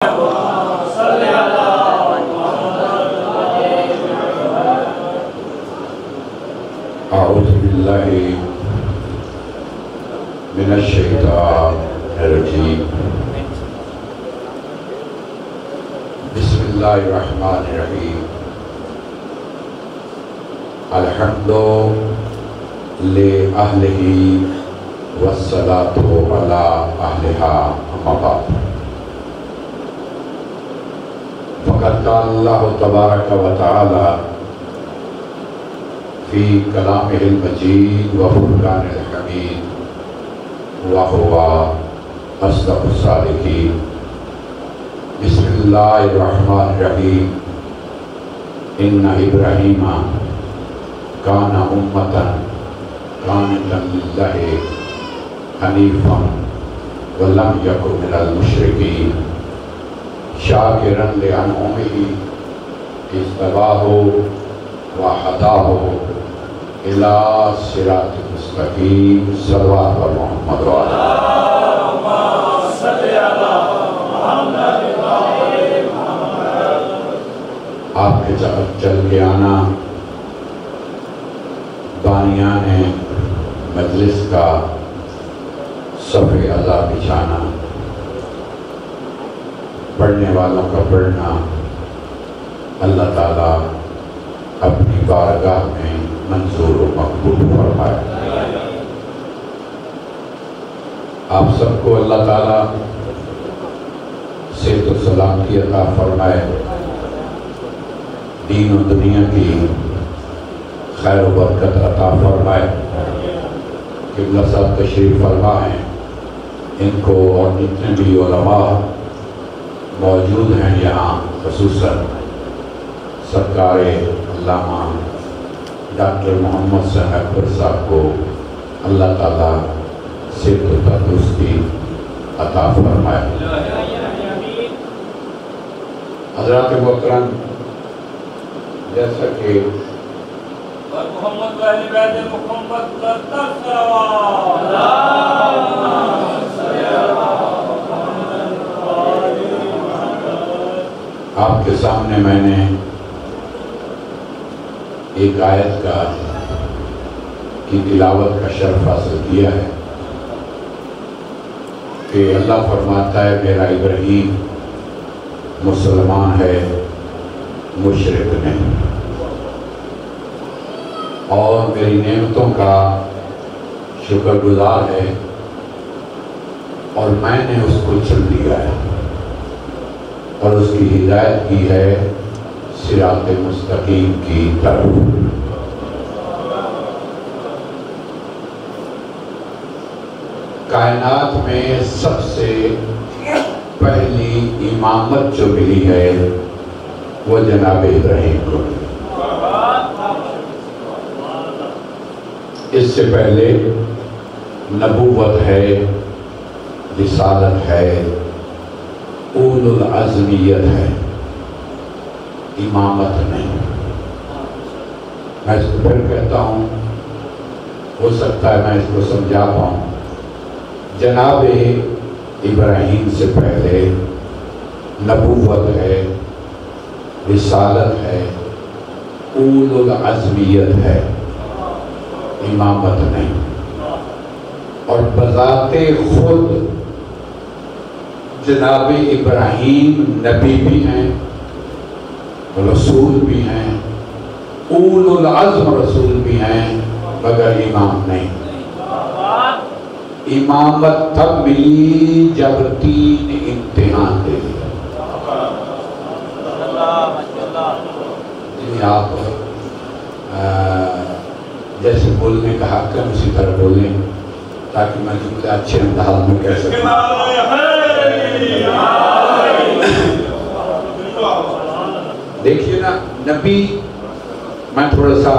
اعوذ باللہ من الشیطان الرجیم بسم اللہ الرحمن الرحیم الحمد لأہلہ والصلاة علی اہلہا اما بعد فقد قال اللہ تبارک و تعالی فی کلامہ المجید و فرقان الحمید وهو اصدق الصادقین بسم اللہ الرحمن الرحیم ان ابراہیم کان امتا قانتا للہ حنیفا ولم یکن من المشرکین شاکرا لانعمہ اجتباہ وحداہ الى صراط مستقیم صلوات و محمد و آلہ اللہم صلی علی محمد و آل محمد۔ آپ کے چل کے آنا بانیان مجلس کا صف عزا بچھانا، پڑھنے والوں کا پڑھنا اللہ تعالیٰ اپنی بارگاہ میں منظور و مقبول فرمائے۔ آپ سب کو اللہ تعالیٰ صحت و سلامتی عطا فرمائے، دین و دنیا کی خیر و برکت عطا فرمائے۔ قبلہ صاحب تشریف فرما ہیں، ان کو اور جتنے بھی علماء موجود ہیں یہاں، خصوصاً سرکار علامہ ڈاکٹر محمد حسین اکبر صاحب کو اللہ تعالیٰ صحت و تندرستی عطا فرمائے۔ حضرات محترم، جیسا کہ محمد اہل بیت محمد آپ کے سامنے میں نے ایک آیت کی تلاوت کا شرف حاصل کیا ہے کہ اللہ فرماتا ہے میرا ابراہیم مسلمان ہے، مشرک نہیں، اور میری نعمتوں کا شکر گزار ہے، اور میں نے اس کو چن لیا ہے اور اس کی ہدایت کی ہے صراط مستقیم کی طرف۔ کائنات میں سب سے پہلی امامت جو ملی ہے وہ جناب ابراہیم کو، اس سے پہلے نبوت ہے، رسالت ہے، اولو العزمیت ہے، امامت نہیں۔ میں اس کو پھر کہتا ہوں، ہو سکتا ہے میں اس کو سمجھا پاؤں، جناب ابراہیم سے پہلے نبوت ہے، رسالت ہے، اولو العزمیت ہے، امامت نہیں۔ اور بذات خود جناب ابراہیم نبی بھی ہیں، رسول بھی ہیں، اولو العزم رسول بھی ہیں، مگر امام نہیں۔ امامت تب ملی جب 3 امتحان دے دیا۔ آپ جیسے بولنے کا حق ہے اسی طرح بولیں تاکہ میں جملے اچھے انداز میں کہہ سکوں۔ دیکھیے نا، نبی، میں تھوڑا سا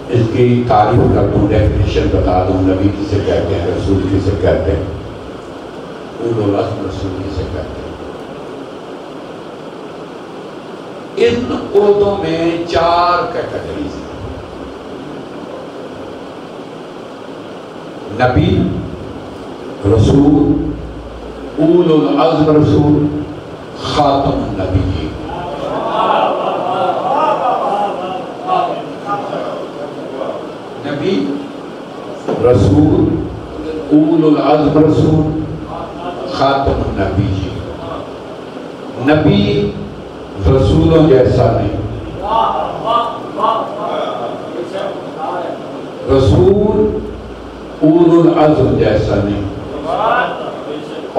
اس کی تعریف کر دوں، ڈیفینیشن بتا دوں، نبی کسے کہتے ہیں، رسول کسے کہتے ہیں، اولو العزم رسول کسے کہتے ہیں۔ ان عہدوں میں 4 کیٹیگریز ہیں: نبی، رسول، اولو العزم رسول، خاتم النبی، نبی رسول، اول العزم رسول، خاتم النبی، نبی رسولوں جیسا نہیں، رسول اول العزم جیسا نہیں،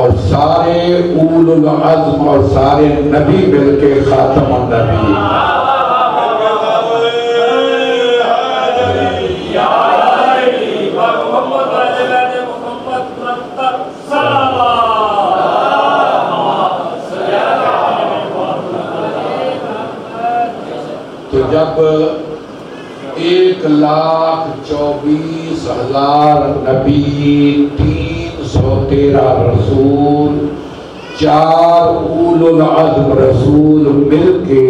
اور سارے اول العزم اور سارے نبی مل کے خاتم النبی۔ تو جب 1,24,000 نبی، 313 رسول، 4 اول العزم رسول مل کے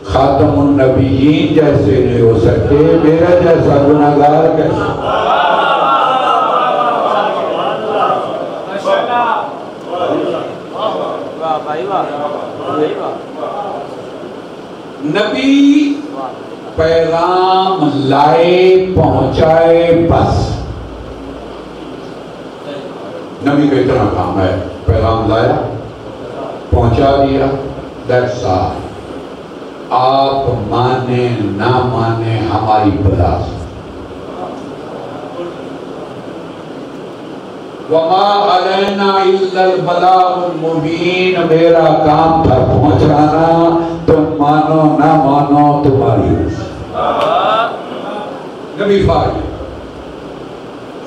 خاتم النبیین جیسے نہیں ہو سکتے، میرا جیسا گناہگار کیسے؟ نبی پیغام لائے پہنچائے بس، نبی کا اتنا کام ہے، پیغام لایا پہنچا دیا، that's all۔ آپ مانے نہ مانے ہماری بلا سے، وَمَا عَلَيْنَا إِلَّا الْبَلَاغُ الْمُبِينُ، میرا کام تھا پہنچانا، تم مانو نہ مانو تمہاری۔ نبی فارغ،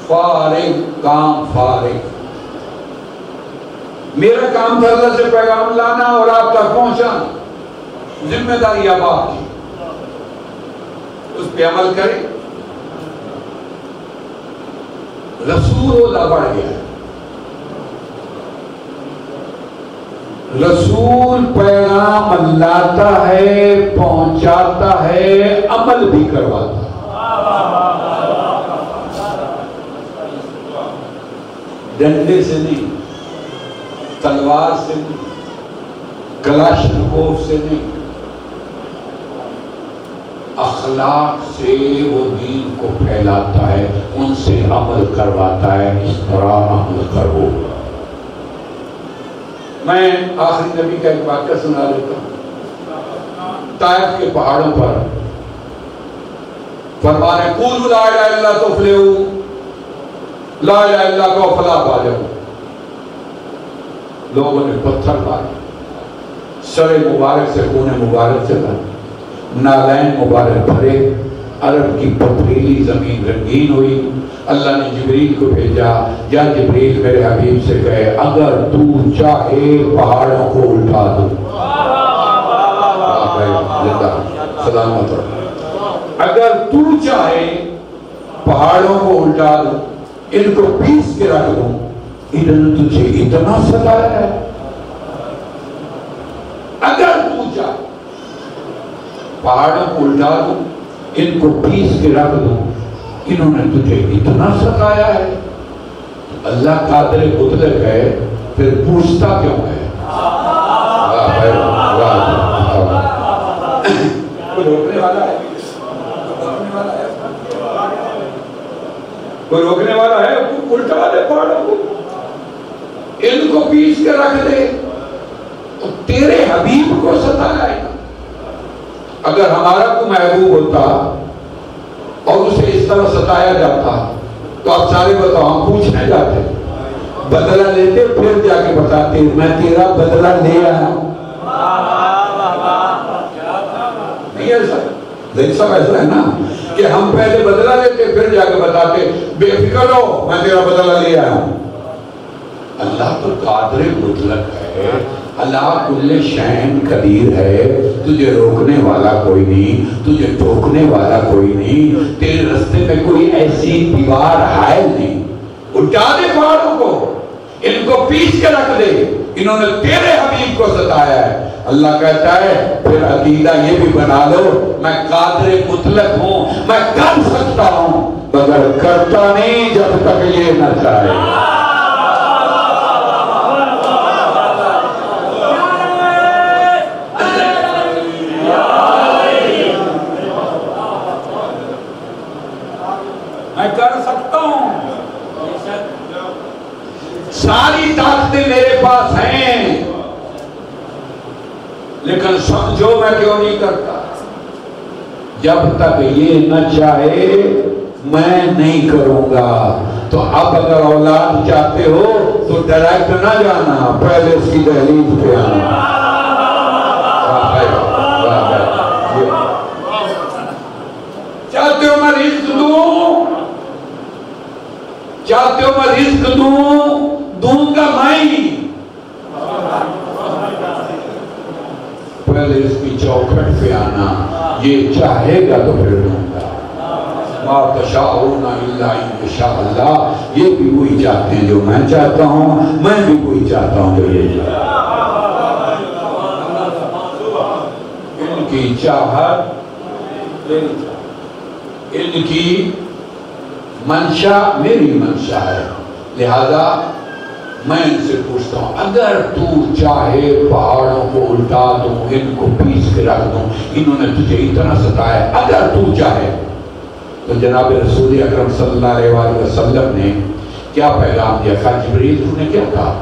فارغ، کام فارغ، میرا کام تھا اللہ سے پیغام لانا اور آپ تک پہنچانا، ذمہ داری اب آپ کی، اس پہ عمل کریں۔ رسول اللہ بڑھ گیا، رسول پیغام لاتا ہے، پہنچاتا ہے، عمل بھی کرواتا ہے۔ ڈنڈے سے نہیں، تلوار سے نہیں، کلاشنکوف سے نہیں، اخلاق سے وہ دین کو پھیلاتا ہے، ان سے عمل کرواتا ہے، اس طرح عمل کرو۔ میں آخری نبی کا ایک واقعہ سنا دیتا ہوں۔ طائف کے پہاڑوں پر فرمانے قولوا لا الہ الا اللہ تفلحوا، لا الہ الا اللہ کو فلاح پا جاؤ۔ لوگوں نے پتھر مارے، سر مبارک سے خون مبارک چلا، نالین مبارک بھرے، عرب کی پتھریلی زمین رنگین ہوئی۔ اللہ نے جبریل کو بھیجا، یا جبریل میرے حبیب سے کہے اگر تو چاہے پہاڑوں کو الٹا دو، سلامت رہو، اگر تو چاہے پہاڑوں کو الٹا دو، ان کو پیس کے رکھ دو، انہوں نے تجھے اتنا ستایا ہے، اگر تو چاہے پہاڑوں کو الٹا دو، ان کو پیس کے رکھ دو، انہوں نے تجھے اتنا ستایا ہے۔ اللہ قادر مطلق ہے، پھر پوچھتا کیوں ہے؟ کوئی روکنے والا ہے؟ کوئی روکنے والا ہے؟ الٹا دے پہاڑوں کو، ان کو پیس کے رکھ دے، تو تیرے حبیب کو ستایا ہے۔ اگر ہمارا کوئی محبوب ہوتا اور اسے اس طرح ستایا جاتا تو آپ سارے بتاؤ، ہم پوچھنے جاتے، بدلہ لیتے، پھر جا کے بتاتے میں تیرا بدلہ لے آیا ہوں۔ نہیں ایسا، لیکن سب ایسا ہے نا کہ ہم پہلے بدلہ لیتے پھر جا کے بتاتے بے فکر ہو میں تیرا بدلہ لے آیا ہوں۔ اللہ تو قادر مطلق ہے، اللہ کل شین قدیر ہے، تجھے روکنے والا کوئی نہیں، تجھے ٹوکنے والا کوئی نہیں، تیرے رستے میں کوئی ایسی دیوار حائل نہیں۔ اٹھا دے پہاڑوں کو، ان کو پیس کے رکھ دے، انہوں نے تیرے حبیب کو ستایا ہے۔ اللہ کہتا ہے پھر عقیدہ یہ بھی بنا لو میں قادر مطلق ہوں، میں کر سکتا ہوں مگر کرتا نہیں جب تک یہ نہ چاہے۔ لیکن سمجھو میں کیوں نہیں کرتا؟ جب تک یہ نہ چاہے میں نہیں کروں گا۔ تو اب اگر اولاد چاہتے ہو تو ڈائریکٹ نہ جانا، پہلے اس کی دہلیز پہ آنا۔ چاہتے ہو میں رزق دوں، چاہتے ہو میں رزق دوں گا میں، پہلے اس کی چوکھٹ پہ آنا۔ یہ چاہے گا تو پھر دوں گا۔ ما تشاءون الا ان شاء اللہ، یہ بھی وہی چاہتے ہیں جو میں چاہتا ہوں، میں بھی وہی چاہتا ہوں جو یہ چاہتا ہوں۔ ان کی چاہت ان کی منشا میری منشا ہے، لہذا میں ان سے پوچھتا ہوں اگر تو چاہے پہاڑوں کو الٹا دوں، ان کو پیس کے رکھ دوں، انہوں نے تجھے اتنا ستایا، اگر تو چاہے۔ تو جناب رسول اکرم صلی اللہ علیہ وسلم نے کیا پیغام دیا؟ کہا جبریل تو نے کیا کہا؟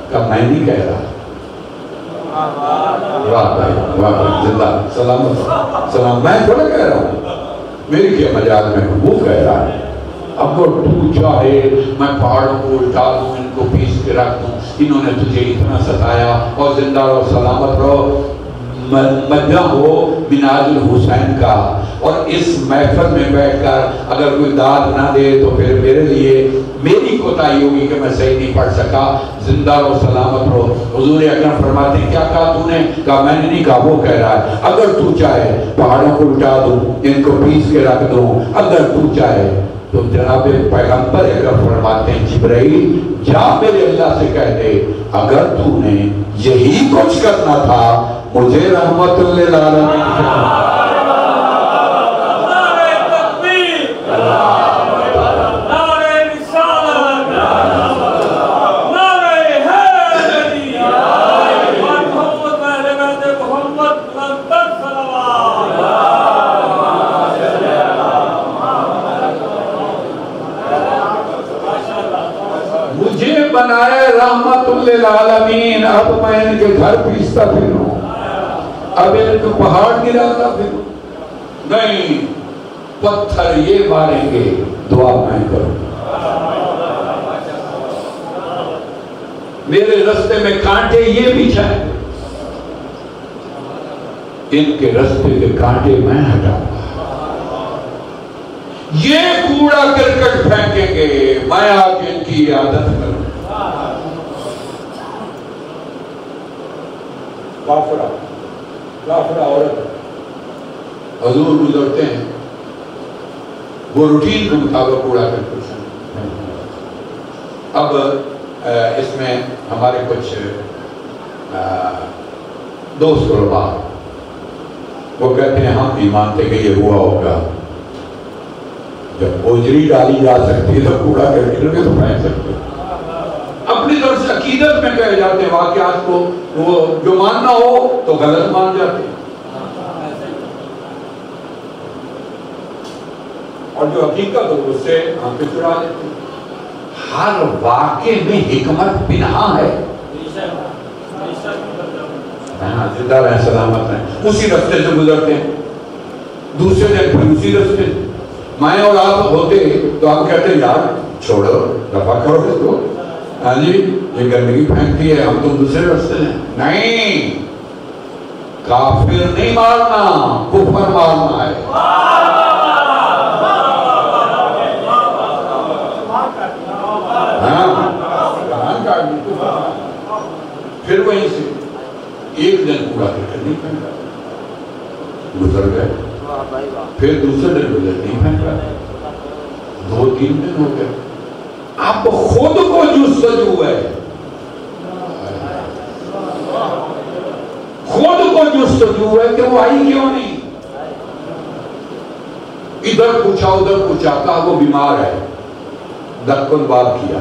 کہا میں نہیں کہہ رہا۔ واہ بھائی واہ بھائی، زندہ سلامت سلام، میں تھوڑا کہہ رہا ہوں، میری کیا مجال میں ہوں، وہ کہہ رہا ہے اگر تو چاہے میں پہاڑوں کو الٹا دوں، ان کو پیس کے رکھ دوں، انہوں نے تجھے اتنا ستایا، اور زندہ رہو سلامت رہو۔ مدعا ہو مناج الحسین کا، اور اس محفل میں بیٹھ کر اگر کوئی داد نہ دے تو پھر میرے لیے میری کوتاہی ہوگی کہ میں صحیح نہیں پڑھ سکا۔ زندہ رہو سلامت رہو۔ حضور اکرم فرماتے ہیں کیا کہا تو نے؟ کہا میں نے نہیں کہا، وہ کہہ رہا ہے اگر تو چاہے پہاڑوں کو الٹا دوں، ان کو پیس کے رکھ دوں، اگر تو چاہے۔ تو جناب پیغمبر اکرم فرماتے ہیں جبرائیل جا میرے اللہ سے کہہ دے اگر تو نے یہی کچھ کرنا تھا مجھے رحمت للعالمین بنائے رحمت للعالمین، اب میں ان کے گھر پیستا پھروں، اب ان کو پہاڑ گراتا پھروں، نہیں پتھر یہ ماریں گے دعا میں کروں، میرے رستے میں کانٹے یہ بچھائیں گے، ان کے رستے کے کانٹے میں ہٹاؤں گا، یہ کوڑا کرکٹ پھینکیں گے میں آج ان کی عادت کروں۔ کافرہ عورت حضور گزرتے ہیں، وہ روٹین کے مطابق کوڑا کرکٹ اب اس میں ہمارے کچھ دوست علماء وہ کہتے ہیں ہم نہیں مانتے کہ یہ ہوا ہوگا، جب اوجری ڈالی جا سکتی ہے تو کوڑا کرکٹ میں تو پھینک سکتے اپنی طرف سے عقیدت میں کہے جاتے ہیں واقعات کو، وہ جو ماننا ہو تو غلط مان جاتے ہیں، اور جو حقیقت ہو اس سے ہم پہ چڑھا دیتے ہیں۔ ہر واقعے میں حکمت پنہا ہے، زندہ رہیں سلامت رہیں، اسی رستے سے گزرتے ہیں، دوسرے دن پھر اسی رستے سے میں اور آپ ہوتے تو آپ کہتے ہیں یار چھوڑو دفع کرو اس کو، ہاں جی یہ گندگی پھینکتی ہے ہم تم دوسرے رستے ہیں، نہیں کافر نہیں مارنا، کفر مارنا ہے۔ پھر وہیں سے ایک دن پورا کرکٹ نہیں پھینکا، گزر گئے، پھر دوسرے دن گزر نہیں پھینکا، 2-3 دن ہو گئے، آپ خود کو جستجو ہے، خود کو جستجو ہے کہ وہ آئی کیوں نہیں، ادھر پوچھا ادھر پوچھا، کہا وہ بیمار ہے، دکن بات کیا،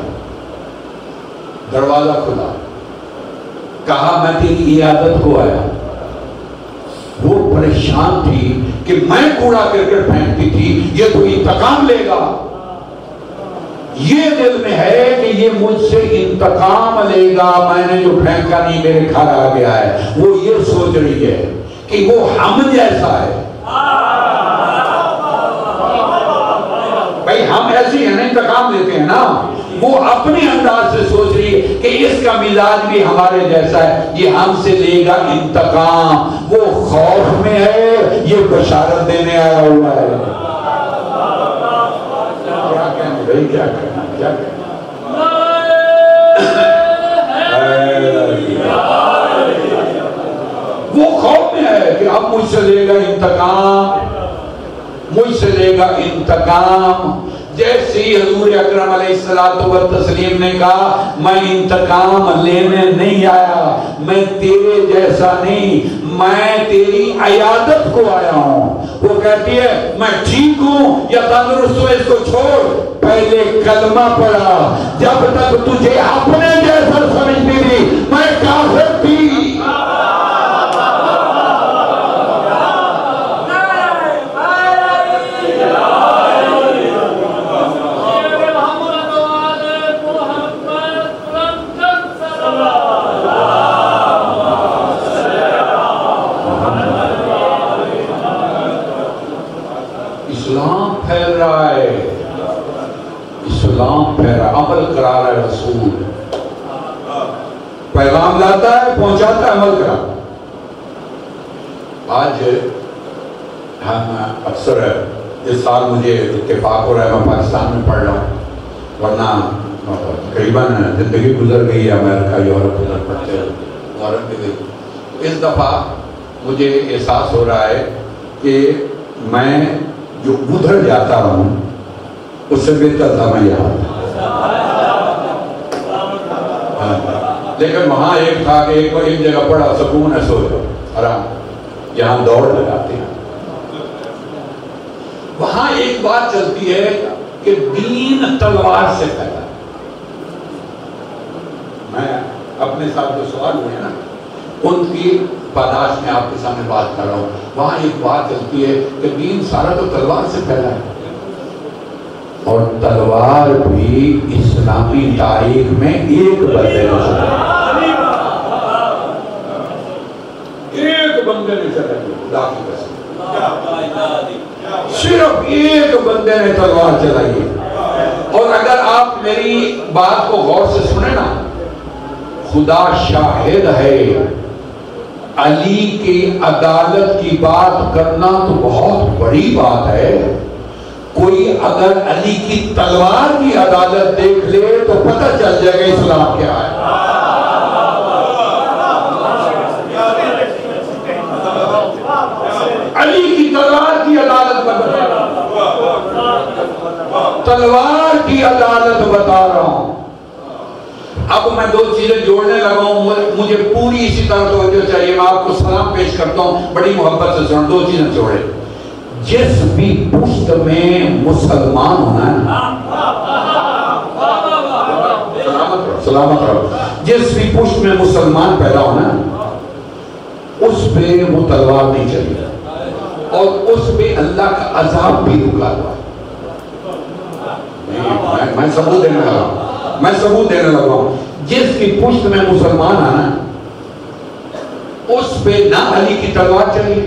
دروازہ کھلا، کہا میں تیری عیادت کو آیا، وہ پریشان تھی کہ میں کوڑا کرکٹ پھینکتی تھی یہ تو انتقام لے گا، یہ دل میں ہے کہ یہ مجھ سے انتقام لے گا، میں نے جو پھینکا نہیں میرے گھر آ گیا ہے، وہ یہ یہ سوچ رہی ہے کہ وہ ہم جیسا ہے. بھائی ہم ایسے ہیں نا, انتقام دیتے ہیں نا. وہ اپنے انداز سے سوچ رہی ہے کہ اس کا مزاج بھی ہمارے جیسا ہے, یہ ہم سے لے گا انتقام. وہ خوف میں ہے, یہ بشارت دینے آیا ہوا ہے. کیا کہنا بھائی, کیا کہنا, کیا کہنا. وہ خوف میں ہے کہ اب مجھ سے لے گا انتقام, مجھ سے لے گا انتقام. جیسے ہی حضور اکرم علیہ الصلوۃ والتسلیم نے کہا میں انتقام لینے نہیں آیا, میں تیرے جیسا نہیں, میں تیری عیادت کو آیا ہوں. وہ کہتی ہے میں ٹھیک ہوں یا تندرست ہوں, اس کو چھوڑ, پہلے کلمہ پڑھا. جب تک تجھے اپنے جیسا سمجھتی تھی میں کافر تھی. اسلام پھیل رہا ہے, اسلام پھیل رہا ہے, عمل کرا رہا ہے رسول. پیغام لاتا ہے, پہنچاتا ہے, عمل کرا. آج ہم اکثر اس سال مجھے اتفاق ہو رہا ہے میں پاکستان میں پڑھ رہا ہوں, ورنہ تقریباً زندگی گزر گئی ہے امریکہ یورپ ادھر پڑھتے یورپ بھی گئی. اس دفعہ مجھے احساس ہو رہا ہے کہ میں جو ادھر جاتا ہوں اس سے بہتر تھا میں یہاں. لیکن وہاں ایک تھا کہ ایک جگہ پڑا, سکون ہے, سو جاؤ آرام. یہاں دوڑ لگاتے ہیں. وہاں ایک بات چلتی ہے کہ دین تلوار سے پھیلا. میں اپنے ساتھ جو سوال ہوئے ہیں نا ان کی پاداش میں آپ کے سامنے بات کر رہا ہوں. وہاں ایک بات چلتی ہے کہ دین سارا تو تلوار سے پھیلا ہے, اور تلوار بھی اسلامی تاریخ میں ایک بندے نے چلائی. ایک بندے نے چلائی, خدا کی قسم, صرف ایک بندے نے تلوار چلائی ہے. اور اگر آپ میری بات کو غور سے سنیں نا, خدا شاہد ہے, علی کی عدالت کی بات کرنا تو بہت بڑی بات ہے. کوئی اگر علی کی تلوار کی عدالت دیکھ لے تو پتہ چل جائے گا اسلام کیا ہے. علی کی تلوار کی عدالت بتا رہا ہوں, تلوار کی عدالت بتا رہا ہوں. اب میں دو چیزیں جوڑنے لگا ہوں, مجھے پوری اسی طرح توجہ چاہیے. میں آپ کو سلام پیش کرتا ہوں, بڑی محبت سے سن. دو چیزیں جوڑے. جس بھی پشت میں مسلمان ہونا ہے, سلامت رہو, جس بھی پشت میں مسلمان پیدا ہونا ہے اس پہ وہ تلوار نہیں چلی, اور اس پہ اللہ کا عذاب بھی رکا ہوا ہے. میں ثبوت دینے لگا ہوں, میں ثبوت دینے لگا ہوں. جس کی پشت میں مسلمان آنا اس پہ نہ علی کی تلوار چلی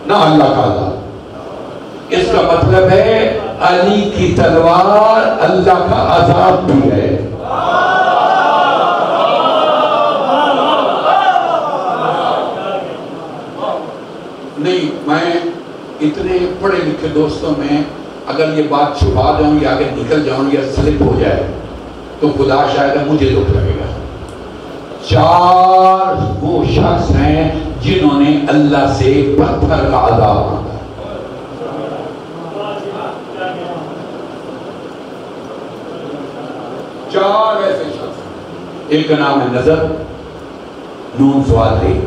نہ اللہ کا عذاب. اس کا مطلب ہے علی کی تلوار اللہ کا عذاب بھی ہے. نہیں, میں اتنے پڑھے لکھے دوستوں میں اگر یہ بات چھپا جاؤں یا آگے نکل جاؤں یا سلپ ہو جائے تو خدا شاید مجھے دکھ لگے گا. 4 وہ شخص ہیں جنہوں نے اللہ سے پتھر کا عذاب مانگا. چار ایسے شخص. ایک کا نام ہے نظر نون سوادری,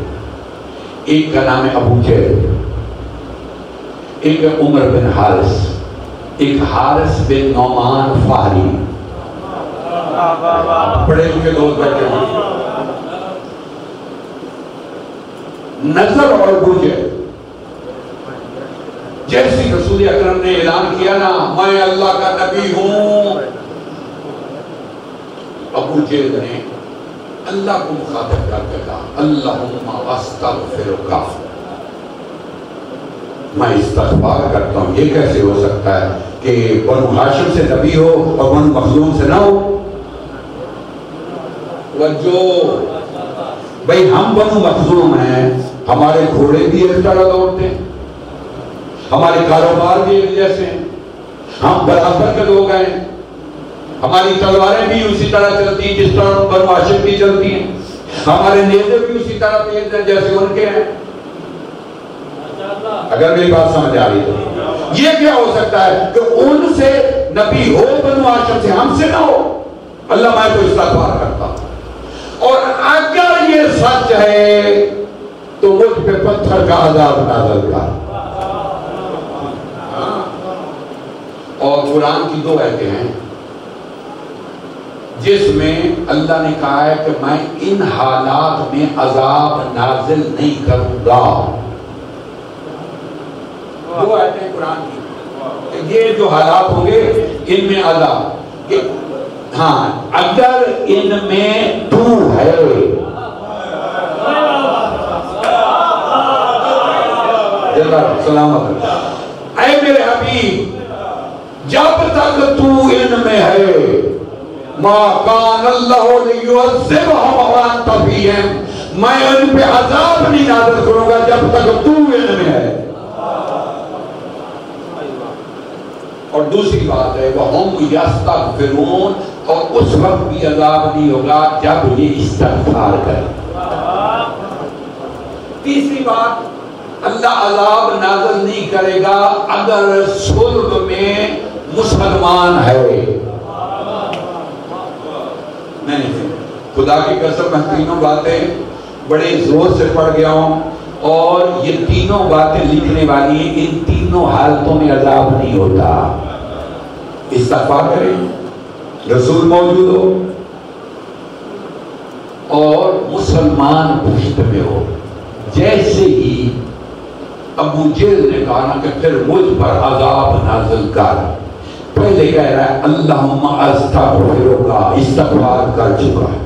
ایک کا نام ہے ابو جہل, ایک عمر بن حارث, ایک حارث بن نعمان فہری. بڑے لکھے لوگ بیٹھے ہیں. نظر اور ابو جہل جیسی رسول اکرم نے اعلان کیا نا میں اللہ کا نبی ہوں, ابو جہل نے اللہ کو مخاطب کر کے کہا اللہم استغفرک، میں استغفار کرتا ہوں۔ یہ کیسے ہو سکتا ہے کہ بنو ہاشم سے نبی ہو اور بنو مخزوم سے نہ ہو؟ وجو بھئی ہم بنو مخزوم ہیں، ہمارے گھوڑے بھی ایک طرح دوڑتے ہیں، ہمارے کاروبار بھی ایک جیسے ہیں، ہم برابر کے لوگ ہیں، ہماری تلواریں بھی اسی طرح چلتی ہیں جس طرح بنو ہاشم کی چلتی ہیں، ہمارے نیزے بھی اسی طرح تیز ہیں جیسے ان کے ہیں۔ اگر میری بات سمجھ آ رہی تو یہ کیا ہو سکتا ہے کہ ان سے نبی ہو بنو ہاشم سے، ہم سے نہ ہو؟ اللہ میں تو استغفار کرتا ہوں، اور اگر یہ سچ ہے تو مجھ پہ پتھر کا عذاب نازل کر۔ اور قرآن کی دو آیتیں ہیں جس میں اللہ نے کہا ہے کہ میں ان حالات میں عذاب نازل نہیں کروں گا۔ دو آیتیں قرآن کی، یہ جو حالات ہوں گے ان میں عذاب، ہاں اگر ان میں تو ہے، سلامت اے میرے حبیب، جب تک تو ان میں ہے، ما کان اللہ لیعذبہم وانت فیہم، میں ان پہ عذاب نہیں نازل کروں گا جب تک تو ان میں ہے۔ اور دوسری بات ہے وَهُمْ يَسْتَغْفِرُونَ، اور اس وقت بھی عذاب نہیں ہوگا جب یہ استغفار کرے۔ تیسری بات، اللہ عذاب نازل نہیں کرے گا اگر صلب میں مسلمان ہے۔ نہیں، خدا کی قسم میں تینوں باتیں بڑے زور سے پڑھ گیا ہوں، اور یہ تینوں باتیں لکھنے والی ہیں، ان تینوں حالتوں میں عذاب نہیں ہوتا۔ استغفار کریں، رسول موجود ہو اور مسلمان پشت میں ہو۔ جیسے ہی ابو جہل نے کہا نا کہ پھر مجھ پر عذاب نازل کر، پہلے کہہ رہا ہے اللہم استغفرک، استغفار کر چکا ہے۔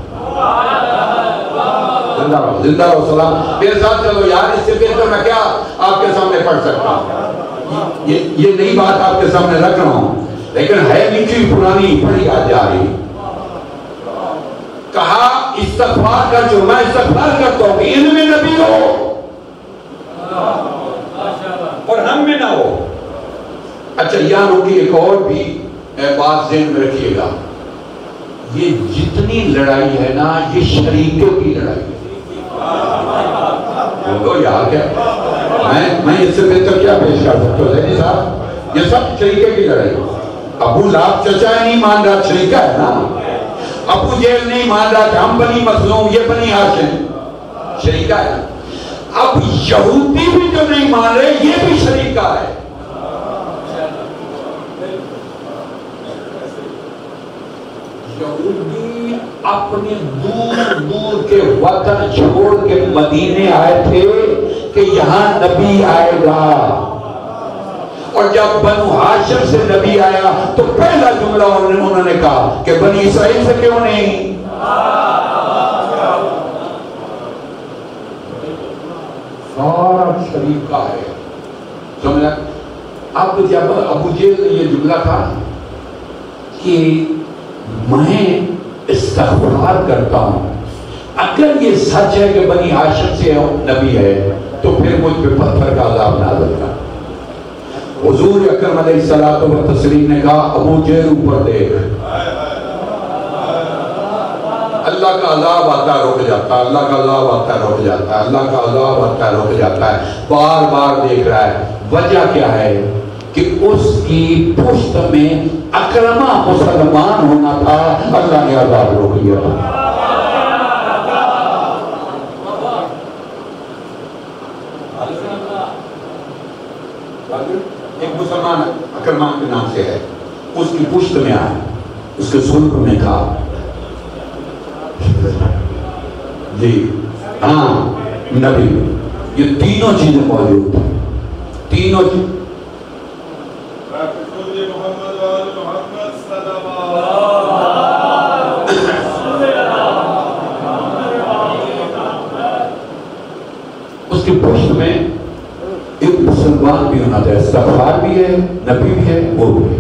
زندہ رہو سلام، میرے ساتھ چلو یار، اس سے بہتر میں کیا آپ کے سامنے پڑھ سکتا ہوں؟ یہ نئی بات آپ کے سامنے رکھ رہا ہوں، لیکن ہے لکھی پرانی، پڑھی آ جا رہی۔ کہا استغفار کر، جو میں استغفار کرتا ہوں کہ ان میں نبی ہو اور ہم میں نہ ہو۔ اچھا یہاں روکی ایک اور بھی بات ذہن میں رکھیے گا، یہ جتنی لڑائی ہے نا یہ شریکوں کی لڑائی ہے۔ بولو یار کیا، میں اس سے بہتر کیا پیش کر سکتا ہوں زینی صاحب؟ یہ سب شریکے کی لڑائی۔ ابو لہب چچا نہیں مان رہا، شریکہ ہے نا۔ ابو جہل نہیں مان رہا کہ ہم بنی مخزوم، یہ بنی ہاشم، شریکہ ہے۔ اب یہودی بھی جو نہیں مان رہے یہ بھی شریکہ ہے۔ یہودی اپنے دور دور کے وطن چھوڑ کے مدینے آئے تھے کہ یہاں نبی آئے گا، اور جب بنو ہاشم سے نبی آیا تو پہلا جملہ انہوں نے کہا کہ بنی اسرائیل سے کیوں نہیں؟ سارا شریکہ ہے، سمجھا؟ اب جب ابو جہل نے یہ جملہ تھا کہ میں استغفار کرتا ہوں، اگر یہ سچ ہے کہ بنی ہاشم سے نبی ہے تو پھر مجھ پہ پتھر کا عذاب نازل کر۔ حضور اکرم علیہ الصلوۃ والتسلیم نے کہا ابو جہل اوپر دیکھ، اللہ کا عذاب آتا ہے رک جاتا ہے، اللہ کا عذاب آتا ہے رک جاتا ہے، اللہ کا عذاب آتا ہے رک جاتا ہے، بار بار دیکھ رہا ہے۔ وجہ کیا ہے کہ اس کی پشت میں اکرمہ مسلمان ہونا تھا، اللہ نے عذاب روک لیا تھا۔ ایک مسلمان اکرمہ کے نام سے ہے، اس کی پشت میں آیا، اس کے صلب میں تھا، جی ہاں نبی، یہ تینوں چیزیں موجود تھیں، تینوں چیزیں۔ اس کے پشت میں ایک مسلمان بھی ہونا تھا، استغفار بھی ہے، نبی بھی ہے، وہ بھی ہے۔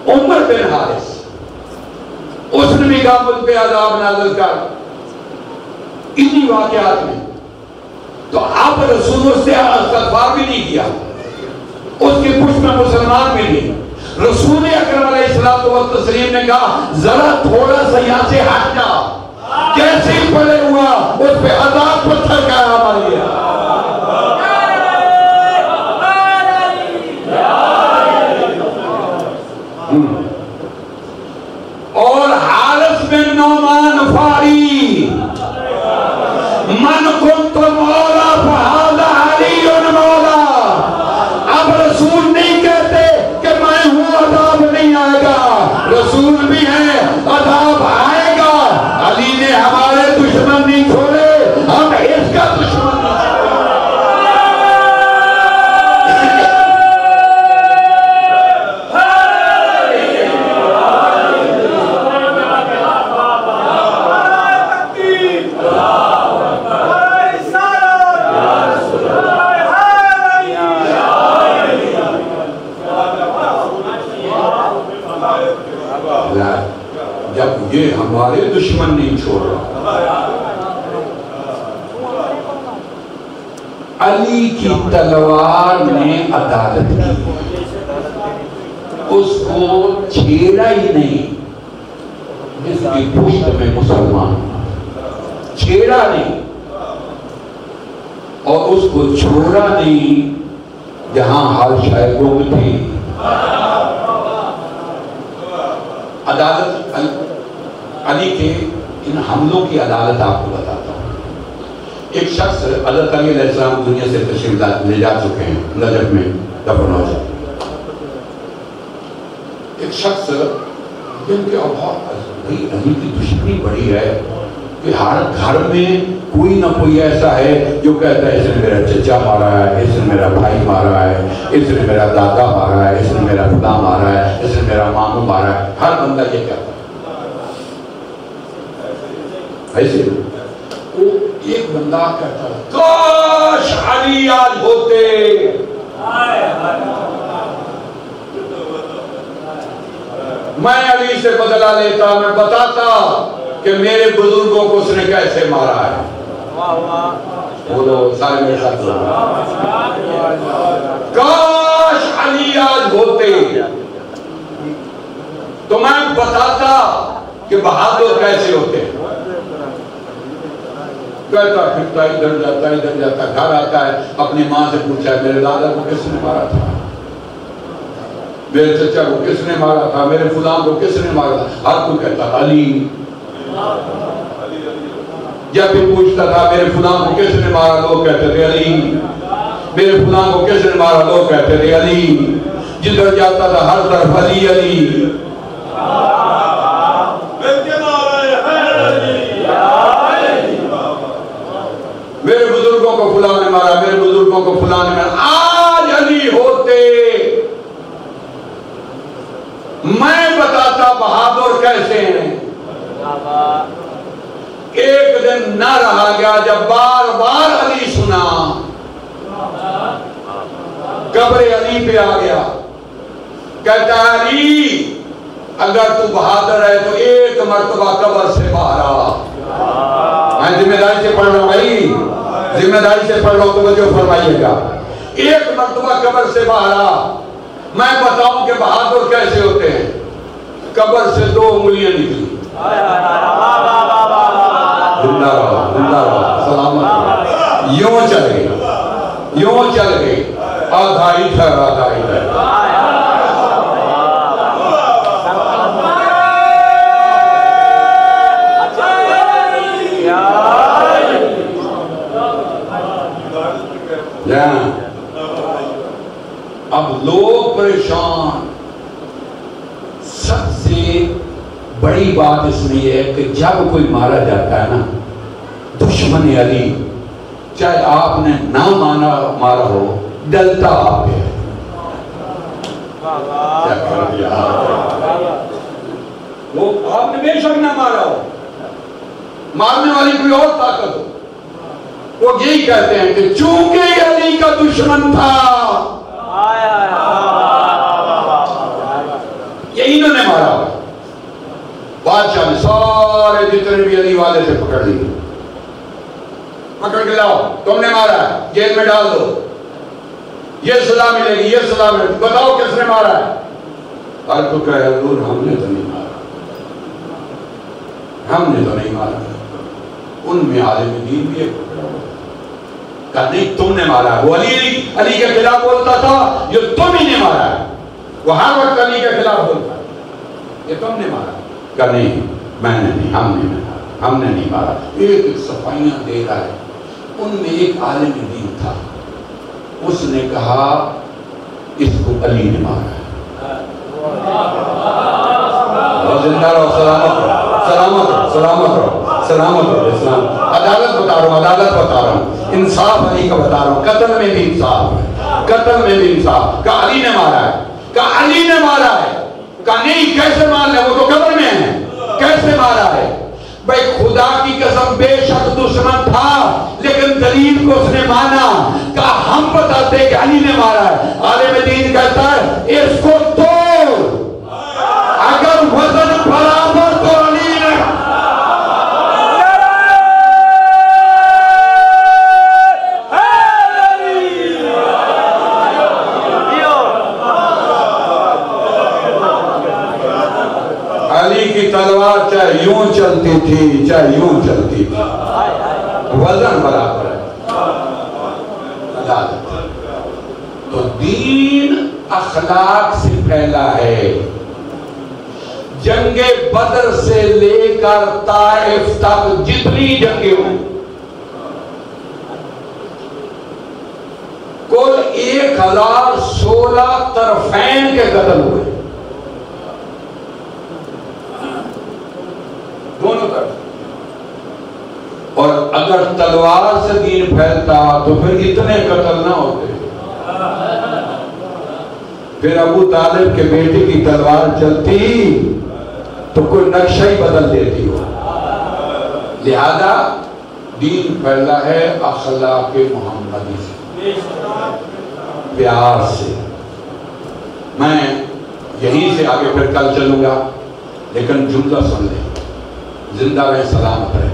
عمر بن حارث، اس نے بھی کہا مجھ پہ عذاب نازل کر، انہی واقعات میں تو آپ رسول سے استغفار بھی نہیں کیا، اس کے پشت میں مسلمان بھی نہیں۔ رسول اکرم علیہ الصلوۃ والتسلیم نے کہا ذرا تھوڑا سا یہاں سے ہٹ جا، کیسے ہی پڑے ہوا اس پہ عذاب پتھر کا ہمارے لیا۔ اور حارث بن نعمان فاری، من کنت مولا فہذا علی مولا، اب رسول نہیں کہتے کہ میں ہوں عذاب نہیں آئے گا، رسول بھی ہیں عذاب آئے گا۔ علی نے ہمارے دشمن نہیں چھوڑے، ہم اس کا دشمن نہیں چھوڑے۔ جب یہ ہمارے دشمن نہیں چھوڑ رہا، علی کی تلوار نے عدالت کی، اس کو چھیڑا ہی نہیں، جس کی پشت میں مسلمان چھیڑا نہیں اور اس کو چھوڑا نہیں جہاں ہر شے گم تھی۔ عدالت علی کے ان حملوں کی عدالت آپ کو بتاتا ہوں۔ ایک شخص حضرت علی علیہ السلام دنیا سے تشریف لے جا چکے ہیں، نجف میں دفن ہو چکے۔ ایک شخص جن کے علی کی دشمنی بڑی ہے کہ ہر گھر میں کوئی نہ کوئی ایسا ہے جو کہتا ہے اس نے میرا چچا مارا ہے، اس نے میرا بھائی مارا ہے، اس نے میرا دادا مارا ہے، اس نے میرا فلاں مارا ہے، اس نے میرا ماموں مارا ہے۔ ہر بندہ یہ کہتا ہے ایسے۔ وہ ایک بندہ کہتا ہے کاش علی آج ہوتے، میں علی سے بدلہ لیتا، میں بتاتا کہ میرے بزرگوں کو اس نے کیسے مارا ہے۔ بولو سارے میرے ساتھ کاش علی آج ہوتے تو میں بتاتا کہ بہادر کیسے ہوتے۔ کہتا پھرتا ادھر جاتا گھر آتا ہے، اپنی ماں سے پوچھا میرے دادا کو کس نے مارا تھا، میرے چچا کو کس نے مارا تھا، میرے فلاں کو کس نے مارا تھا، ہر کوئی کہتا علی۔ جب بھی پوچھتا تھا میرے فلاں کو کس نے مارا، لوگ کہتے تھے علی، میرے فلاں کو کس نے مارا، لوگ کہتے تھے علی۔ جدھر جاتا تھا ہر طرف علی علی۔ میرے بزرگوں کو فلاں نے مارا، میرے بزرگوں کو فلاں نے مارا۔ آج علی ہوتے میں بتاتا بہادر کیسے ہیں۔ ایک دن نہ رہا گیا جب بار بار علی سنا، قبر علی پہ آ گیا، کہتا ہے علی اگر تو بہادر ہے تو ایک مرتبہ قبر سے باہر آ۔ میں ذمہ داری سے پڑھ رہا ہوں بھائی، ذمہ داری سے پڑھ رہا ہوں، توجہ فرمائیے گا۔ ایک مرتبہ قبر سے باہر آ، میں بتاؤں کہ بہادر کیسے ہوتے ہیں۔ قبر سے 2 انگلیاں نکلی، زندہ رہا سلامت رہا، یوں چل گئی، یوں چل گئی، آدھا ادھر آدھا ادھر۔ اب لوگ پریشان۔ سب سے بڑی بات اس میں یہ ہے کہ جب کوئی مارا جاتا ہے نا دشمن علی، چاہے آپ نے نہ مارا ہو، ڈلتا آپ ہے۔ وہ آپ نے بے شک نہ مارا ہو، مارنے والی کوئی اور طاقت ہو، وہ یہی کہتے ہیں کہ چونکہ علی کا دشمن تھا، یہ انہوں نے مارا۔ بادشاہ نے سارے جتنے بھی علی والے سے پکڑ لیے، پکڑ کے لاؤ، تم نے مارا ہے، جیل میں ڈال دو، یہ سزا ملے گی، یہ سزا ملے گی، بتاؤ کس نے مارا ہے؟ اور تو کہے حضور ہم نے تو نہیں مارا، ہم نے تو نہیں مارا۔ ان میں عالم دین بھی ایک کہا نہیں تم نے مارا ہے، وہ علی کے خلاف بولتا تھا، یہ تم ہی نے مارا ہے، وہ ہر وقت علی کے خلاف بولتا ہے، یہ تم نے مارا۔ کہا نہیں میں نے نہیں، ہم نے نہیں مارا۔ ایک صفائیاں دے رہا ہے۔ ان میں ایک عالم دین تھا، اس نے کہا اس کو علی نے مارا ہے۔ زندہ رہو، سلامت رہو، سلامت رہو، سلامت رہو، سلامت رہو۔ اسلام عدالت بتا رہا ہوں، عدالت بتا رہا ہوں، انصاف علی کا بتا رہا ہوں، قتل میں بھی انصاف ہے، قتل میں بھی انصاف۔ کہا علی نے مارا ہے، کہا علی نے مارا ہے۔ کہا نہیں کیسے مار لے، وہ تو قبر میں ہے، کیسے مارا ہے؟ بھئی خدا کی قسم بے شک دشمن تھا، لیکن دلیل کو اس نے مانا۔ کہا ہم بتاتے کہ علی نے مارا ہے۔ عالم دین کہتا ہے اس کو توڑ، اگر وزن برابر تو علی نے۔ علی کی تلوار چاہے یوں چلتی تھی چاہے یوں چلتی تھی، وزن برابر ہے۔ تو دین اخلاق سے پھیلا ہے۔ جنگ بدر سے لے کر طائف تک جتنی جنگیں ہوئی، کل 1016 طرفین کے قتل ہوئے، دونوں طرف۔ اور اگر تلوار سے دین پھیلتا تو پھر اتنے قتل نہ ہوتے۔ پھر ابو طالب کے بیٹے کی تلوار چلتی تو کوئی نقشہ ہی بدل دیتی ہو۔ لہذا دین پھیلا ہے اخلاق محمدی سے، پیار سے۔ میں یہیں سے آگے پھر کل چلوں گا، لیکن جملہ سن لیں، زندہ رہے، سلامت رہے۔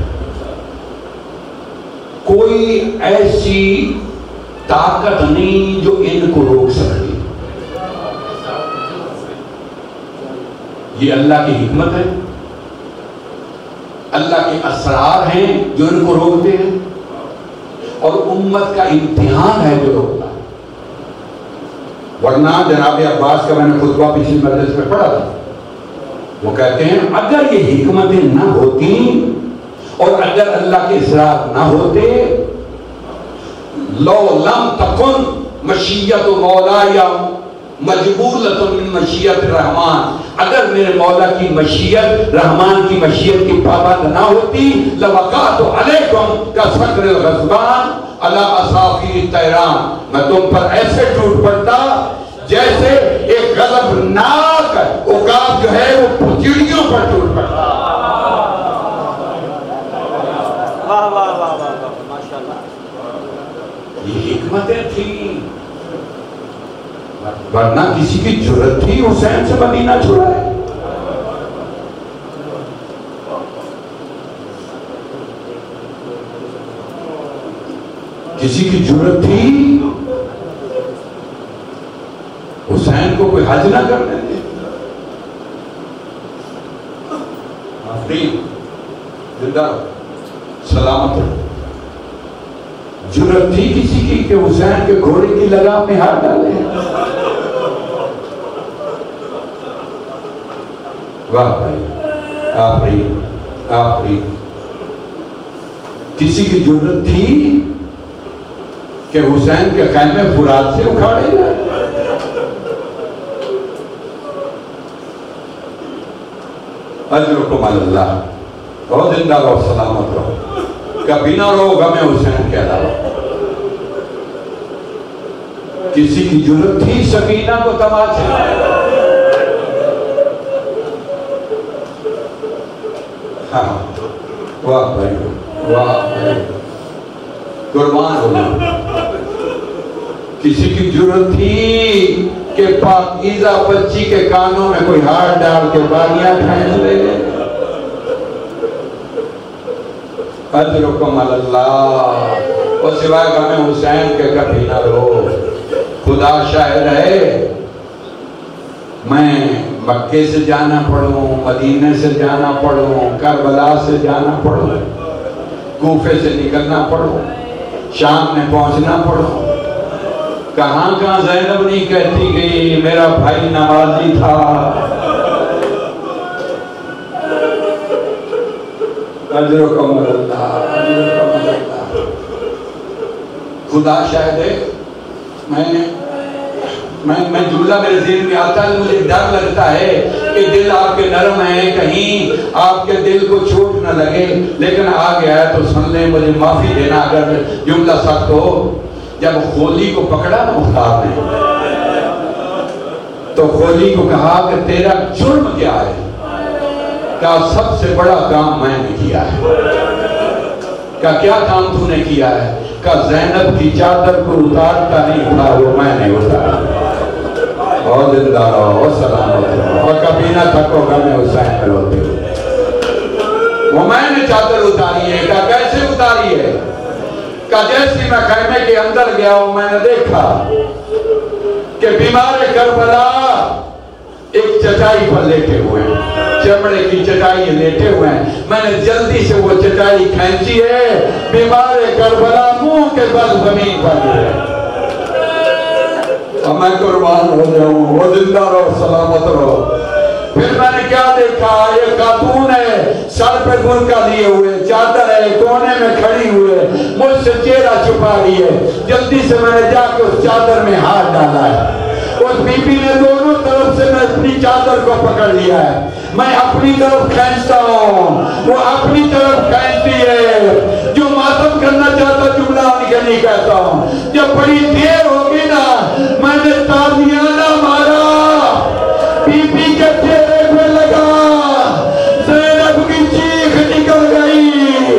کوئی ایسی طاقت نہیں جو ان کو روک سکتی۔ یہ اللہ کی حکمت ہے، اللہ کے اسرار ہیں جو ان کو روکتے ہیں، اور امت کا امتحان ہے جو روکتا ہے۔ ورنہ جناب عباس کا میں نے خطبہ پچھلی مجلس میں پڑھا تھا، وہ کہتے ہیں اگر یہ حکمتیں نہ ہوتی اور اگر اللہ کے اسرار نہ ہوتے، لو لم تکن مشیت مولا یا مجبولۃ من مشیت الرحمن، اگر میرے مولا کی مشیت رحمان کی مشیت کی پابند نہ ہوتی، لوقعت علیکم کصقر الغضبان علی اصافیر الطیران، میں تم پر ایسے ٹوٹ پڑتا جیسے ایک غضبناک عقاب جو ہے وہ چڑیوں پر ٹوٹ پڑتا۔ واہ واہ واہ واہ ماشاءاللہ۔ یہ حکمتیں تھیں، ورنہ کسی کی جرت تھی حسین سے مدینہ چھڑائے؟ کسی کی جرت تھی حسین کو کوئی حج نہ کرنے دے؟ آفرین، زندہ سلامت ہو۔ جرت تھی کسی کی کہ حسین کے گھوڑے کی لگام میں ہاتھ ڈالے؟ واہ بھائی، آفرین آفرین۔ کسی کی جرت تھی کہ حسین کے خیمے فرات سے اکھاڑے گئے؟ اجرکم اللہ، اور زندہ رہو، سلامت رہو، کبھی نہ رہو غم حسین کے علاوہ۔ کسی کی جرت تھی سکینہ کو تماچے؟ ہاں، واہ بھائی واہ بھائی، قربان ہو جاؤں. کسی کی جرت تھی کہ پاکیزہ بچی کے کانوں میں کوئی ہاتھ ڈال کے بالیاں پھینک لے گئے؟ اجرکم اللہ. اور سوائے غم حسین کے کبھی نہ رو. خدا شاہد ہے، میں مکے سے جانا پڑوں، مدینے سے جانا پڑوں، کربلا سے جانا پڑوں، کوفے سے نکلنا پڑوں، شام میں پہنچنا پڑوں، کہاں کہاں زینب نہیں کہتی گئی میرا بھائی نمازی تھا. اجرکم اللہ، اجرکم اللہ. خدا شاہد ہے، میں جملہ میرے ذہن میں آتا ہے، مجھے ڈر لگتا ہے کہ دل آپ کے نرم ہیں، کہیں آپ کے دل کو چوٹ نہ لگے، لیکن آ گیا ہے تو سن لیں، مجھے معافی دینا اگر جملہ سخت ہو. جب خولی کو پکڑا نا مختار نے تو خولی کو کہا کہ تیرا جرم کیا ہے؟ کہا سب سے بڑا کام میں نے کیا ہے. کہا کیا کام تو نے کیا ہے؟ کہا زینب کی چادر کو اتارتا نہیں تھا، وہ میں نے اتارا. اور زندہ رہو اور سلامت رہو اور کبھی نہ تھکو غم حسین میں روتے ہو. وہ میں نے چادر اتاری ہے. کہا کیسے اتاری ہے؟ کہا جیسی میں خیمے کے اندر گیا ہوں میں نے دیکھا کہ بیمار کربلا ایک چٹائی پر لیٹے ہوئے ہیں، چمڑے کی چٹائی لیٹے ہوئے ہیں. میں نے جلدی سے وہ چٹائی کھینچی ہے، بیمار کربلا منہ کے بل زمین پر گرے. اور میں قربان ہو جاؤں. وہ زندہ رہو سلامت رہو. پھر میں نے کیا دیکھا، یہ خاتون ہے سر پہ برقع لیے ہوئے، چادر ہے کونے میں کھڑی ہوئے، مجھ سے چہرہ چھپا رہی ہے. جلدی سے میں نے جا کے اس چادر میں ہاتھ ڈالا ہے. اس بی بی نے دونوں طرف سے میں اپنی چادر کو پکڑ لیا ہے. میں اپنی طرف کھینچتا ہوں، وہ اپنی طرف کھینچتی ہے. جو ماتم کرنا چاہتا جملہ ان کے نہیں کہتا ہوں. جب بڑی دیر ہوگی نا میں نے تازیانہ مارا، بی بی کے چہرے پہ لگا، زینب کی چیخ نکل گئی،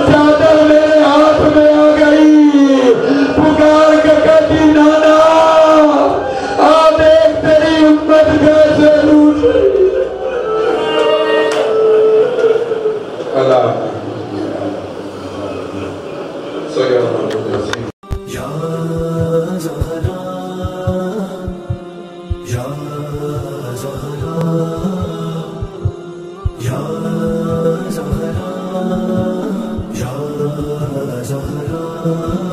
چادر میرے ہاتھ میں آ گئی، پکار کے کہتی نانا آ دیکھ تیری امت کیسے لوٹ رہی. اللہ یا زہرا یا زہرا یا زہرا یا زہرا